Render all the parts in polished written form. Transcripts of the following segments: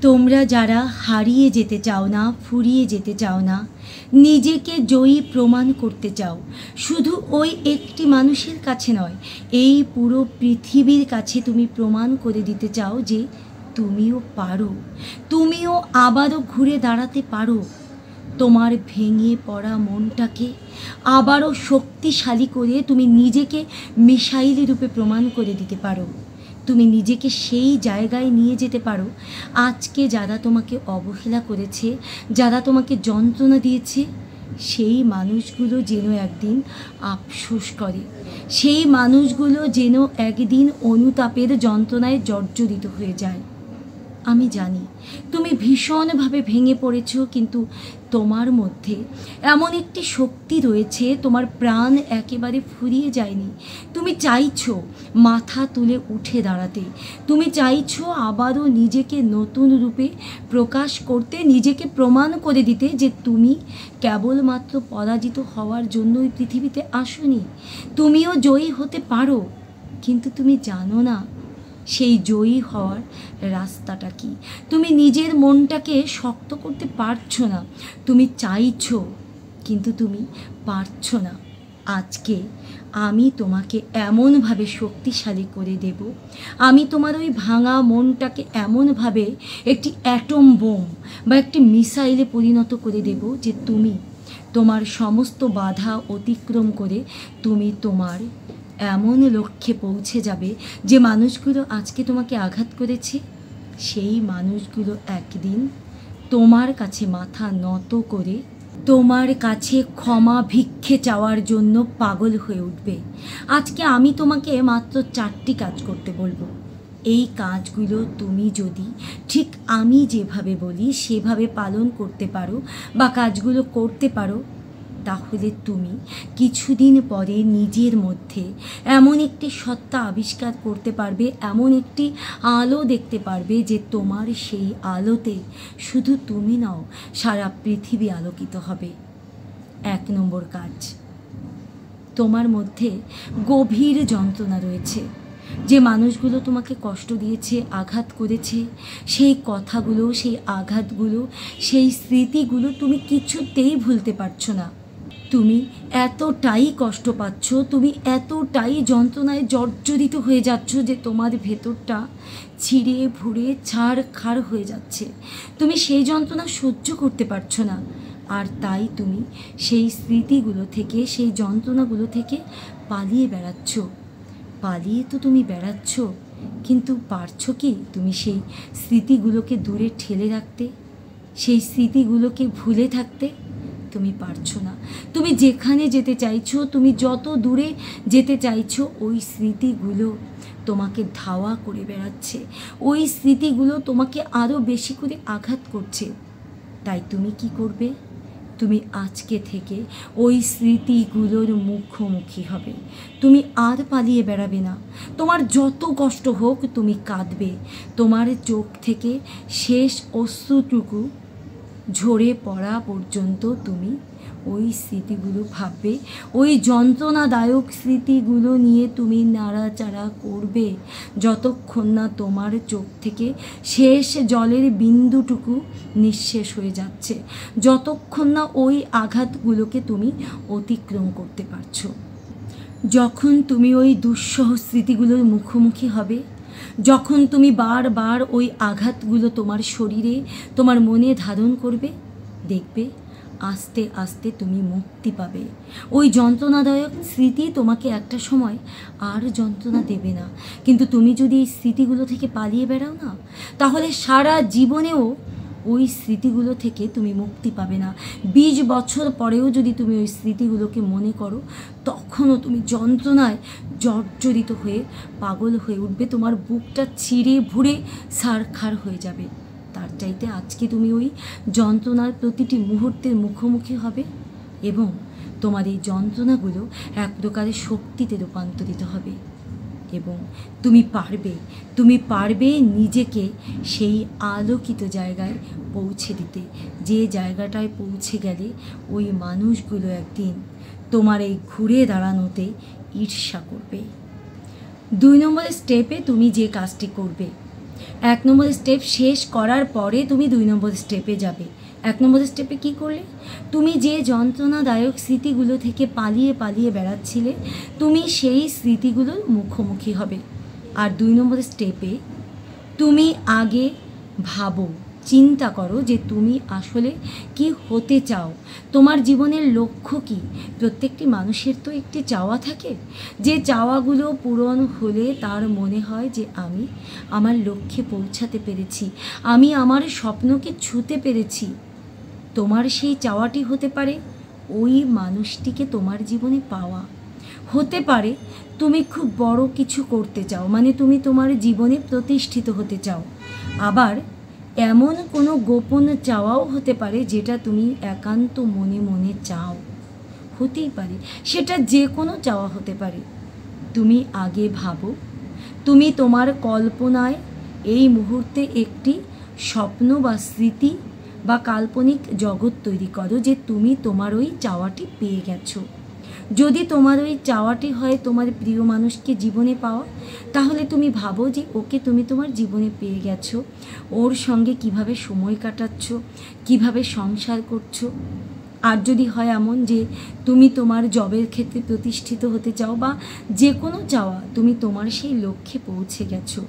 তোমরা যারা হারিয়ে যেতে চাও না, ফুরিয়ে যেতে চাও না, নিজেকে জয়ী প্রমাণ করতে চাও, শুধু ওই একটি মানুষের কাছে নয়, এই পুরো পৃথিবীর কাছে তুমি প্রমাণ করে দিতে চাও যে তুমিও পারো, তুমিও আবারও ঘুরে দাঁড়াতে পারো। তোমার ভেঙে পড়া মনটাকে আবারও শক্তিশালী করে তুমি নিজেকে মিসাইল রূপে প্রমাণ করে দিতে পারো। তুমি নিজেকে সেই জায়গায় নিয়ে যেতে পারো, আজকে যারা তোমাকে অবহেলা করেছে, যারা তোমাকে যন্ত্রণা দিয়েছে, সেই মানুষগুলো যেন একদিন আফসোস করে, সেই মানুষগুলো যেন একদিন অনুতাপের যন্ত্রণায় জর্জরিত হয়ে যায়। আমি জানি তুমি ভীষণভাবে ভেঙে পড়েছ, কিন্তু তোমার মধ্যে এমন একটি শক্তি রয়েছে, তোমার প্রাণ একেবারে ফুরিয়ে যায়নি। তুমি চাইছো মাথা তুলে উঠে দাঁড়াতে, তুমি চাইছো আবারও নিজেকে নতুন রূপে প্রকাশ করতে, নিজেকে প্রমাণ করে দিতে যে তুমি কেবলমাত্র পরাজিত হওয়ার জন্যই পৃথিবীতে আসোনি, তুমিও জয়ী হতে পারো। কিন্তু তুমি জানো না সেই জয়ী হওয়ার রাস্তাটা কি। তুমি নিজের মনটাকে শক্ত করতে পারছো না, তুমি চাইছো কিন্তু তুমি পারছো না। আজকে আমি তোমাকে এমনভাবে শক্তিশালী করে দেব, আমি তোমার ওই ভাঙা মনটাকে এমনভাবে একটি অ্যাটম বোম বা একটি মিসাইলে পরিণত করে দেব যে তুমি তোমার সমস্ত বাধা অতিক্রম করে তুমি তোমার এমন লক্ষ্যে পৌঁছে যাবে যে মানুষগুলো আজকে তোমাকে আঘাত করেছে, সেই মানুষগুলো একদিন তোমার কাছে মাথা নত করে তোমার কাছে ক্ষমা ভিক্ষে চাওয়ার জন্য পাগল হয়ে উঠবে। আজকে আমি তোমাকে মাত্র 4টি কাজ করতে বলবো। এই কাজগুলো তুমি যদি ঠিক আমি যেভাবে বলি সেভাবে পালন করতে পারো বা কাজগুলো করতে পারো, তাহলে তুমি কিছুদিন পরে নিজের মধ্যে এমন একটি সত্তা আবিষ্কার করতে পারবে, এমন একটি আলো দেখতে পারবে যে তোমার সেই আলোতে শুধু তুমি নও, সারা পৃথিবী আলোকিত হবে। 1 নম্বর কাজ, তোমার মধ্যে গভীর যন্ত্রণা রয়েছে, যে মানুষগুলো তোমাকে কষ্ট দিয়েছে, আঘাত করেছে, সেই কথাগুলো, সেই আঘাতগুলো, সেই স্মৃতিগুলো তুমি কিছুতেই ভুলতে পারছো না। তুমি এতটাই কষ্ট পাচ্ছ, তুমি এতটাই যন্ত্রণায় জর্জরিত হয়ে যাচ্ছ যে তোমার ভেতরটা ছিঁড়ে ভুড়ে ছাড়খাড় হয়ে যাচ্ছে। তুমি সেই যন্ত্রণা সহ্য করতে পারছো না, আর তাই তুমি সেই স্মৃতিগুলো থেকে, সেই যন্ত্রণাগুলো থেকে পালিয়ে বেড়াচ্ছ। পালিয়ে তো তুমি বেড়াচ্ছ, কিন্তু পারছো কি তুমি সেই স্মৃতিগুলোকে দূরে ঠেলে রাখতে, সেই স্মৃতিগুলোকে ভুলে থাকতে? তুমি পারছো না। তুমি যেখানে যেতে চাইছো, তুমি যত দূরে যেতে চাইছো, ওই স্মৃতিগুলো তোমাকে ধাওয়া করে বেড়াচ্ছে, ওই স্মৃতিগুলো তোমাকে আরও বেশি করে আঘাত করছে। তাই তুমি কি করবে? তুমি আজকে থেকে ওই স্মৃতিগুলোর মুখোমুখি হবে। তুমি আর পালিয়ে বেড়াবে না। তোমার যত কষ্ট হোক তুমি কাঁদবে, তোমার চোখ থেকে শেষ অশ্রুটুকু ঝরে পড়া পর্যন্ত তুমি ওই স্মৃতিগুলো ভাববে, ওই যন্ত্রণাদায়ক স্মৃতিগুলো নিয়ে তুমি নাড়াচাড়া করবে যতক্ষণ না তোমার চোখ থেকে শেষ জলের বিন্দুটুকু নিঃশেষ হয়ে যাচ্ছে, যতক্ষণ না ওই আঘাতগুলোকে তুমি অতিক্রম করতে পারছো। যখন তুমি ওই দুঃসহ স্মৃতিগুলোর মুখোমুখি হবে, যখন তুমি বারবার ওই আঘাতগুলো তোমার শরীরে, তোমার মনে ধারণ করবে, দেখবে আস্তে আস্তে তুমি মুক্তি পাবে। ওই যন্ত্রণাদায়ক স্মৃতি তোমাকে একটা সময় আর যন্ত্রণা দেবে না। কিন্তু তুমি যদি এই স্মৃতিগুলো থেকে পালিয়ে বেড়াও না, তাহলে সারা জীবনেও ওই স্মৃতিগুলো থেকে তুমি মুক্তি পাবে না। 20 বছর পরেও যদি তুমি ওই স্মৃতিগুলোকে মনে করো, তখনও তুমি যন্ত্রণায় জর্জরিত হয়ে পাগল হয়ে উঠবে, তোমার বুকটা ছিঁড়ে ভুড়ে ছারখাড় হয়ে যাবে। তার চাইতে আজকে তুমি ওই যন্ত্রণার প্রতিটি মুহূর্তের মুখোমুখি হবে এবং তোমার এই যন্ত্রণাগুলো এক প্রকারের শক্তিতে রূপান্তরিত হবে এবং তুমি পারবে নিজেকে সেই আলোকিত জায়গায় পৌঁছে দিতে, যে জায়গাটায় পৌঁছে গেলে ওই মানুষগুলো একদিন তোমার এই ঘুরে দাঁড়ানোতে ঈর্ষা করবে। 2 নম্বর স্টেপে তুমি যে কাজটি করবে, 1 নম্বর স্টেপ শেষ করার পরে তুমি 2 নম্বর স্টেপে যাবে। 1 নম্বর স্টেপে কী করলে? তুমি যে যন্ত্রণাদায়ক স্মৃতিগুলো থেকে পালিয়ে পালিয়ে বেড়াচ্ছিলে, তুমি সেই স্মৃতিগুলোর মুখোমুখি হবে। আর 2 নম্বর স্টেপে তুমি আগে ভাবো, চিন্তা করো যে তুমি আসলে কি হতে চাও, তোমার জীবনের লক্ষ্য কি। প্রত্যেকটি মানুষের তো একটি চাওয়া থাকে, যে চাওয়াগুলো পূরণ হলে তার মনে হয় যে আমি আমার লক্ষ্যে পৌঁছাতে পেরেছি, আমি আমার স্বপ্নকে ছুঁতে পেরেছি। তোমার সেই চাওয়াটি হতে পারে ওই মানুষটিকে তোমার জীবনে পাওয়া, হতে পারে তুমি খুব বড় কিছু করতে চাও, মানে তুমি তোমার জীবনে প্রতিষ্ঠিত হতে চাও। আবার এমন কোনো গোপন চাওয়াও হতে পারে যেটা তুমি একান্ত মনে মনে চাও, হতেই পারে, সেটা যে কোনো চাওয়া হতে পারে। তুমি আগে ভাবো, তুমি তোমার কল্পনায় এই মুহূর্তে একটি স্বপ্ন বা স্মৃতি বা কাল্পনিক জগৎ তৈরি করো যে তুমি তোমার ওই চাওয়াটি পেয়ে গেছো। যদি তোমার ওই চাওয়াটি হয় তোমার প্রিয় মানুষকে জীবনে পাওয়া, তাহলে তুমি ভাবো যে ওকে তুমি তোমার জীবনে পেয়ে গেছো, ওর সঙ্গে কিভাবে সময় কাটাচ্ছ, কিভাবে সংসার করছো। আর যদি হয় এমন যে তুমি তোমার জবের ক্ষেত্রে প্রতিষ্ঠিত হতে চাও বা যে কোনো চাওয়া, তুমি তোমার সেই লক্ষ্যে পৌঁছে গেছো,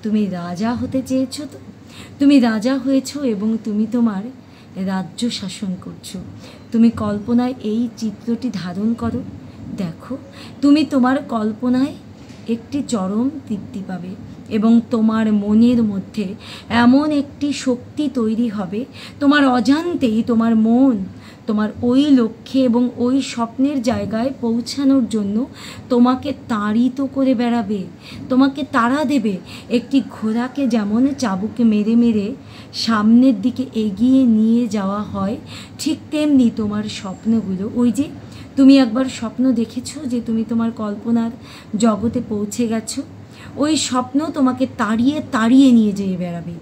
তুমি রাজা হতে চেয়েছো, তো তুমি রাজা হয়েছো এবং তুমি তোমার রাজ্য শাসন করছো। তুমি কল্পনায় এই চিত্রটি ধারণ করো, দেখো তুমি তোমার কল্পনায় একটি চরম তৃপ্তি পাবে এবং তোমার মনের মধ্যে এমন একটি শক্তি তৈরি হবে, তোমার অজান্তেই তোমার মন তোমার ওই লক্ষ্যে এবং ওই স্বপ্নের জায়গায় পৌঁছানোর জন্য তোমাকে তাড়িত করে বেড়াবে, তোমাকে তাড়া দেবে। একটি ঘোড়াকে যেমন চাবুকে মেরে মেরে সামনের দিকে এগিয়ে নিয়ে যাওয়া হয়, ঠিক তেমনি তোমার স্বপ্নগুলো, ওই যে তুমি একবার স্বপ্ন দেখেছো যে তুমি তোমার কল্পনার জগতে পৌঁছে গেছো, ওই স্বপ্ন তোমাকে তাড়িয়ে তাড়িয়ে নিয়ে যেয়ে বেড়াবে।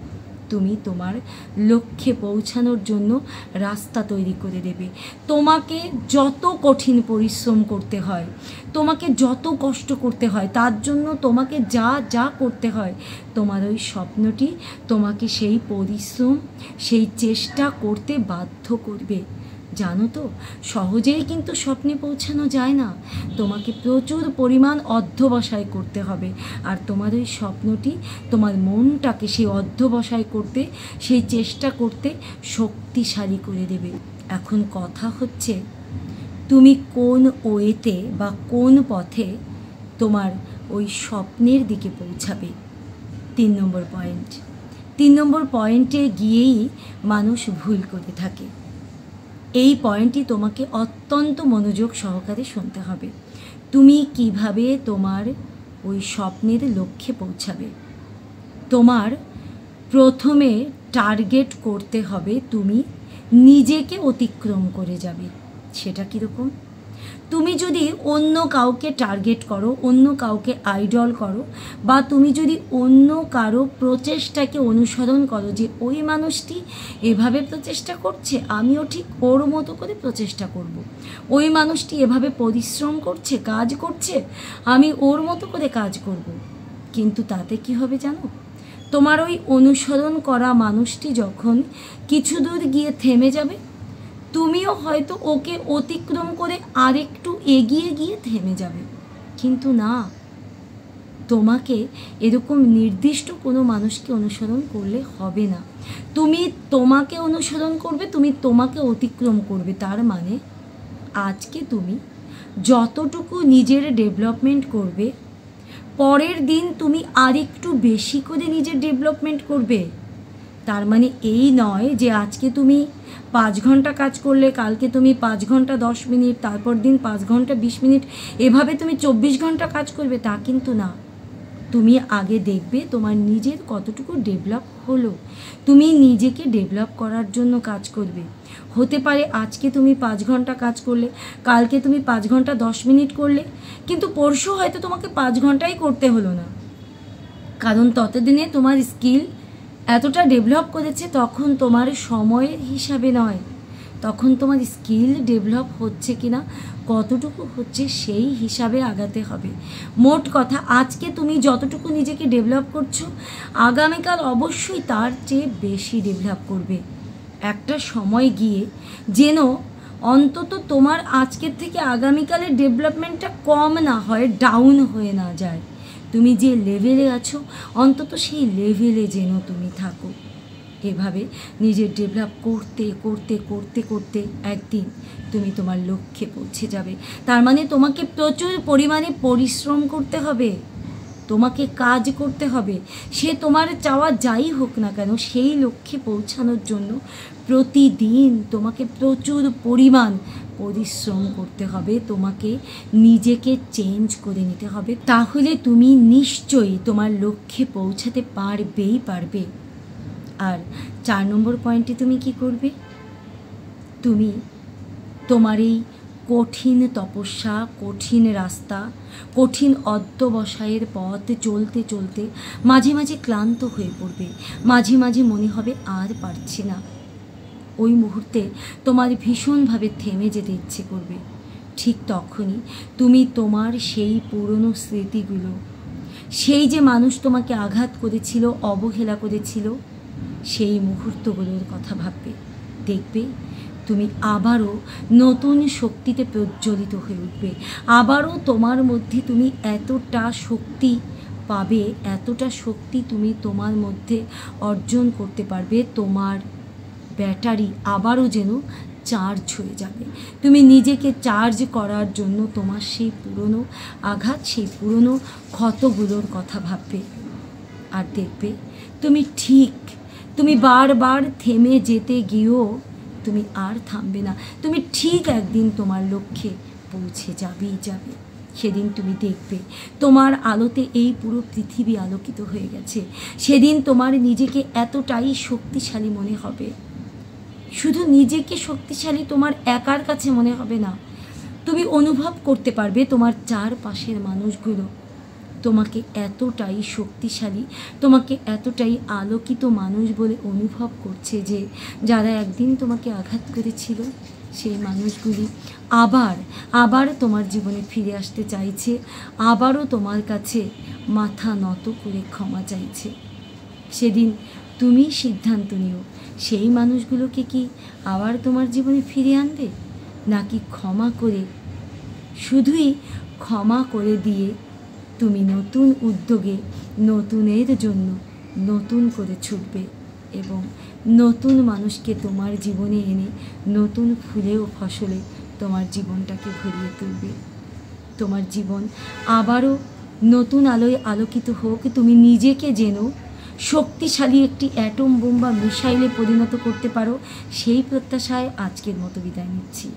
তুমি তোমার লক্ষ্যে পৌঁছানোর জন্য রাস্তা তৈরি করে দেবে। তোমাকে যত কঠিন পরিশ্রম করতে হয়, তোমাকে যত কষ্ট করতে হয়, তার জন্য তোমাকে যা যা করতে হয়, তোমার ওই স্বপ্নটি তোমাকে সেই পরিশ্রম, সেই চেষ্টা করতে বাধ্য করবে। জানো তো, সহজেই কিন্তু স্বপ্নে পৌঁছানো যায় না, তোমাকে প্রচুর পরিমাণ অধ্যবসায় করতে হবে। আর তোমার ওই স্বপ্নটি তোমার মনটাকে সেই অধ্যবসায় করতে, সেই চেষ্টা করতে শক্তিশালী করে দেবে। এখন কথা হচ্ছে তুমি কোন ওয়েতে বা কোন পথে তোমার ওই স্বপ্নের দিকে পৌঁছাবে। 3 নম্বর পয়েন্ট। 3 নম্বর পয়েন্টে গিয়েই মানুষ ভুল করে থাকে। এই পয়েন্টটি তোমাকে অত্যন্ত মনোযোগ সহকারে শুনতে হবে। তুমি কিভাবে তোমার ওই স্বপ্নের লক্ষ্যে পৌঁছাবে। তোমার প্রথমে টার্গেট করতে হবে তুমি নিজেকে অতিক্রম করে যাবে। সেটা কীরকম? তুমি যদি অন্য কাউকে টার্গেট করো, অন্য কাউকে আইডল করো, বা তুমি যদি অন্য কারো প্রচেষ্টাকে অনুসরণ করো যে ওই মানুষটি এভাবে প্রচেষ্টা করছে, আমিও ঠিক ওর মতো করে প্রচেষ্টা করব। ওই মানুষটি এভাবে পরিশ্রম করছে, কাজ করছে, আমি ওর মতো করে কাজ করব। কিন্তু তাতে কি হবে জানো? তোমার ওই অনুসরণ করা মানুষটি যখন কিছু দূর গিয়ে থেমে যাবে, তুমিও হয়তো ওকে অতিক্রম করে আরেকটু এগিয়ে গিয়ে থেমে যাবে। কিন্তু না, তোমাকে এরকম নির্দিষ্ট কোনো মানুষকে অনুসরণ করলে হবে না। তুমি তোমাকে অনুসরণ করবে, তুমি তোমাকে অতিক্রম করবে। তার মানে আজকে তুমি যতটুকু নিজের ডেভেলপমেন্ট করবে, পরের দিন তুমি আরেকটু বেশি করে নিজের ডেভেলপমেন্ট করবে। তার মানে এই নয় যে আজকে তুমি 5 ঘন্টা কাজ করলে, কালকে তুমি 5 ঘন্টা 10 মিনিট, তারপর দিন 5 ঘন্টা 20 মিনিট, এভাবে তুমি 24 ঘন্টা কাজ করবে, তা কিন্তু না। তুমি আগে দেখবে তোমার নিজের কতটুকু ডেভেলপ হলো, তুমি নিজেকে ডেভেলপ করার জন্য কাজ করবে। হতে পারে আজকে তুমি 5 ঘন্টা কাজ করলে, কালকে তুমি 5 ঘন্টা 10 মিনিট করলে, কিন্তু পরশু হয়তো তোমাকে 5 ঘন্টাই করতে হলো না, কারণ ততদিনে তোমার স্কিল এতটা ডেভেলপ করেছে। তখন তোমার সময়ের হিসাবে নয়, তখন তোমার স্কিল ডেভেলপ হচ্ছে কিনা, কতটুকু হচ্ছে সেই হিসাবে আগাতে হবে। মোট কথা আজকে তুমি যতটুকু নিজেকে ডেভেলপ করছো, আগামীকাল অবশ্যই তার চেয়ে বেশি ডেভেলপ করবে। একটা সময় গিয়ে যেন অন্তত তোমার আজকের থেকে আগামীকালের ডেভেলপমেন্টটা কম না হয়, ডাউন হয়ে না যায়। তুমি যে লেভেলে আছো অন্তত সেই লেভেলে যেন তুমি থাকো। এভাবে নিজের ডেভেলপ করতে করতে করতে করতে একদিন তুমি তোমার লক্ষ্যে পৌঁছে যাবে। তার মানে তোমাকে প্রচুর পরিমাণে পরিশ্রম করতে হবে, তোমাকে কাজ করতে হবে। সে তোমার চাওয়া যাই হোক না কেন, সেই লক্ষ্যে পৌঁছানোর জন্য প্রতিদিন তোমাকে প্রচুর পরিমাণ পরিশ্রম করতে হবে, তোমাকে নিজেকে চেঞ্জ করে নিতে হবে। তাহলে তুমি নিশ্চয়ই তোমার লক্ষ্যে পৌঁছাতে পারবেই পারবে। আর 4 নম্বর পয়েন্টে তুমি কি করবে? তুমি তোমার এই কঠিন তপস্যা, কঠিন রাস্তা, কঠিন অধ্যবসায়ের পথ চলতে চলতে মাঝে মাঝে ক্লান্ত হয়ে পড়বে, মাঝে মাঝে মনে হবে আর পারছি না। ওই মুহূর্তে তোমার ভীষণভাবে থেমে যেতে ইচ্ছে করবে। ঠিক তখনই তুমি তোমার সেই পুরনো স্মৃতিগুলো, সেই যে মানুষ তোমাকে আঘাত করেছিল, অবহেলা করেছিল, সেই মুহূর্তগুলোর কথা ভাববে। দেখবে তুমি আবারও নতুন শক্তিতে প্রজ্বলিত হয়ে উঠবে। আবারও তোমার মধ্যে তুমি এতটা শক্তি পাবে, এতটা শক্তি তুমি তোমার মধ্যে অর্জন করতে পারবে, তোমার ব্যাটারি আবারও যেন চার্জ হয়ে যাবে। তুমি নিজেকে চার্জ করার জন্য তোমার সেই পুরনো আঘাত, সেই পুরনো ক্ষতগুলোর কথা ভাববে। আর দেখবে তুমি বারবার থেমে যেতে গিয়েও তুমি আর থামবে না। তুমি ঠিক একদিন তোমার লক্ষ্যে পৌঁছে যাবেই যাবে। সেদিন তুমি দেখবে তোমার আলোতে এই পুরো পৃথিবী আলোকিত হয়ে গেছে। সেদিন তোমার নিজেকে এতটাই শক্তিশালী মনে হবে। শুধু নিজেকে শক্তিশালী তোমার একার কাছে মনে হবে না, তুমি অনুভব করতে পারবে তোমার চারপাশের মানুষগুলো তোমাকে এতটাই শক্তিশালী, তোমাকে এতটাই আলোকিত মানুষ বলে অনুভব করছে যে যারা একদিন তোমাকে আঘাত করেছিল সেই মানুষগুলি আবার তোমার জীবনে ফিরে আসতে চাইছে, আবারও তোমার কাছে মাথা নত করে ক্ষমা চাইছে। সেদিন তুমি সিদ্ধান্ত নিও, সেই মানুষগুলোকে কি আবার তোমার জীবনে ফিরে আনবে, নাকি ক্ষমা করে, শুধুই ক্ষমা করে দিয়ে তুমি নতুন উদ্যোগে নতুনের জন্য নতুন করে ছুটবে এবং নতুন মানুষকে তোমার জীবনে এনে নতুন ফুলে ও ফসলে তোমার জীবনটাকে ভরিয়ে তুলবে। তোমার জীবন আবারও নতুন আলোয় আলোকিত হোক। তুমি নিজেকে যেন শক্তিশালী একটি অ্যাটম বোম বা মিসাইলে পরিণত করতে পারো, সেই প্রত্যাশায় আজকের মতো বিদায় নিচ্ছি।